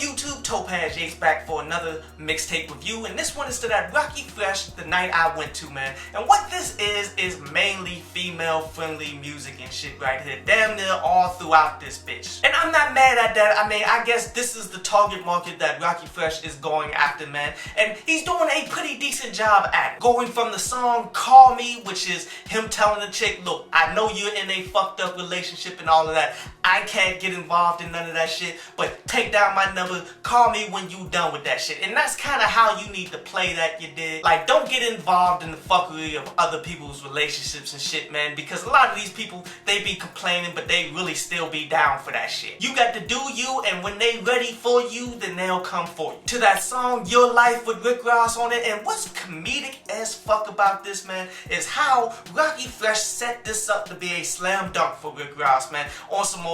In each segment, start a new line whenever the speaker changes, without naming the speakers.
YouTube? Topaz Yates back for another mixtape review, and this one is to that Rockie Fresh, The Night I Went To, man. And what this is mainly female-friendly music and shit right here, damn near all throughout this bitch. And I'm not mad at that. I mean, I guess this is the target market that Rockie Fresh is going after, man. And he's doing a pretty decent job at it. Going from the song Call Me, which is him telling the chick, look, I know you're in a fucked up relationship and all of that. I can't get involved in none of that shit, but take down my number, call me when you done with that shit. And that's kind of how you need to play that, you dig? Like, don't get involved in the fuckery of other people's relationships and shit, man, because a lot of these people, they be complaining, but they really still be down for that shit. You got to do you, and when they ready for you, then they'll come for you. To that song, Your Life with Rick Ross on it, and what's comedic as fuck about this, man, is how Rockie Fresh set this up to be a slam dunk for Rick Ross, man, on some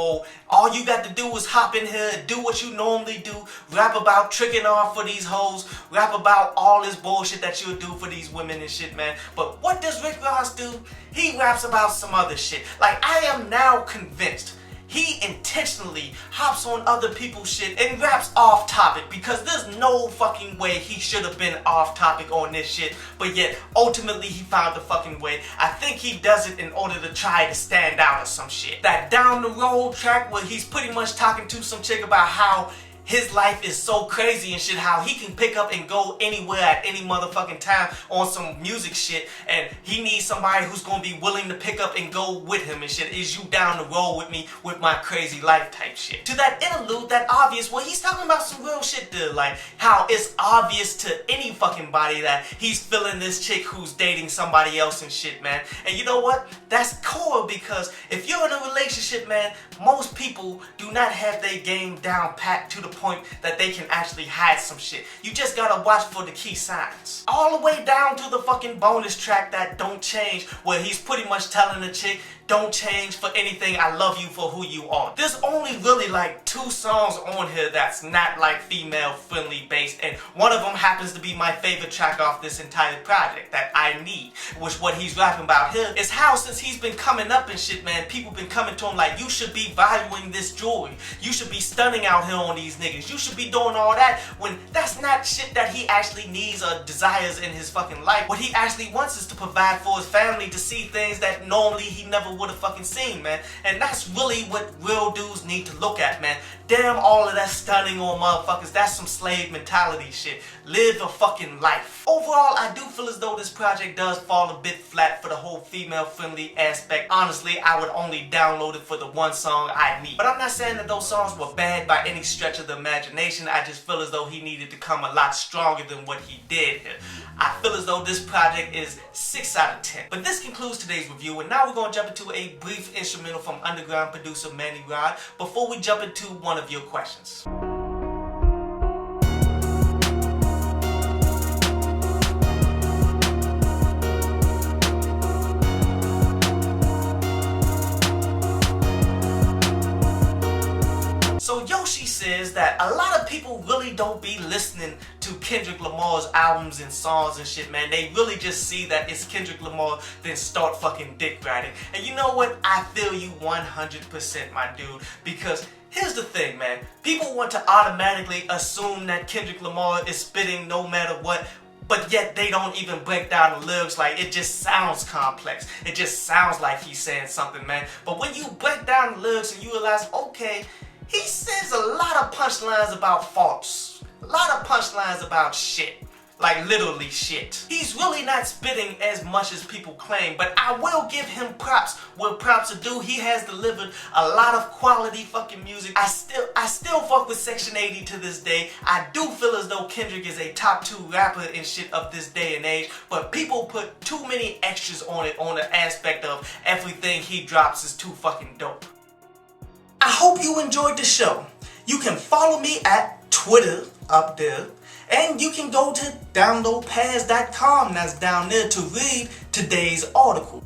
all you got to do is hop in here and do what you normally do, rap about tricking off for these hoes, rap about all this bullshit that you'll do for these women and shit, man. But what does Rick Ross do? He raps about some other shit. Like, I am now convinced he intentionally hops on other people's shit and raps off topic, because there's no fucking way he should have been off topic on this shit, but yet ultimately he found the fucking way. I think he does it in order to try to stand out or some shit. That Down the Road track where he's pretty much talking to some chick about how his life is so crazy and shit, how he can pick up and go anywhere at any motherfucking time on some music shit, and he needs somebody who's gonna be willing to pick up and go with him and shit. Is you down the road with me with my crazy life type shit? To that interlude, that obvious, where he's talking about some real shit there, like how it's obvious to any fucking body that he's feeling this chick who's dating somebody else and shit, man. And you know what? That's cool, because if you're in a relationship, man, most people do not have their game down pat to the point that they can actually hide some shit. You just gotta watch for the key signs. All the way down to the fucking bonus track, that Don't Change, where he's pretty much telling the chick, don't change for anything, I love you for who you are. There's only really like 2 songs on here that's not like female friendly based, and one of them happens to be my favorite track off this entire project, that I Need, which what he's rapping about here is how since he's been coming up and shit, man, people been coming to him like, you should be valuing this jewelry, you should be stunning out here on these niggas, you should be doing all that, when that's not shit that he actually needs or desires in his fucking life. What he actually wants is to provide for his family, to see things that normally he never would have fucking seen, man. And that's really what real dudes need to look at, man. Damn all of that stunning on motherfuckers, that's some slave mentality shit. Live a fucking life. Overall, I do feel as though this project does fall a bit flat for the whole female friendly aspect. Honestly, I would only download it for the one song, I Need. But I'm not saying that those songs were bad by any stretch of the imagination. I just feel as though he needed to come a lot stronger than what he did here. I feel as though this project is 6 out of 10. But this concludes today's review, and now we're going to jump into a brief instrumental from underground producer Manny Rod before we jump into one of your questions. So Yoshi says that a lot of people really don't be listening to Kendrick Lamar's albums and songs and shit, man. They really just see that it's Kendrick Lamar, then start fucking dick riding. And you know what? I feel you 100%, my dude, because here's the thing, man. People want to automatically assume that Kendrick Lamar is spitting no matter what, but yet they don't even break down the lyrics. Like, it just sounds complex. It just sounds like he's saying something, man. But when you break down the lyrics and you realize, okay, he says a lot of punchlines about faults. A lot of punchlines about shit. Like, literally shit. He's really not spitting as much as people claim, but I will give him props where props are due. He has delivered a lot of quality fucking music. I still fuck with Section 80 to this day. I do feel as though Kendrick is a top 2 rapper and shit of this day and age, but people put too many extras on it, on the aspect of everything he drops is too fucking dope. I hope you enjoyed the show. You can follow me at Twitter up there, and you can go to downloadpaz.com, that's down there, to read today's article.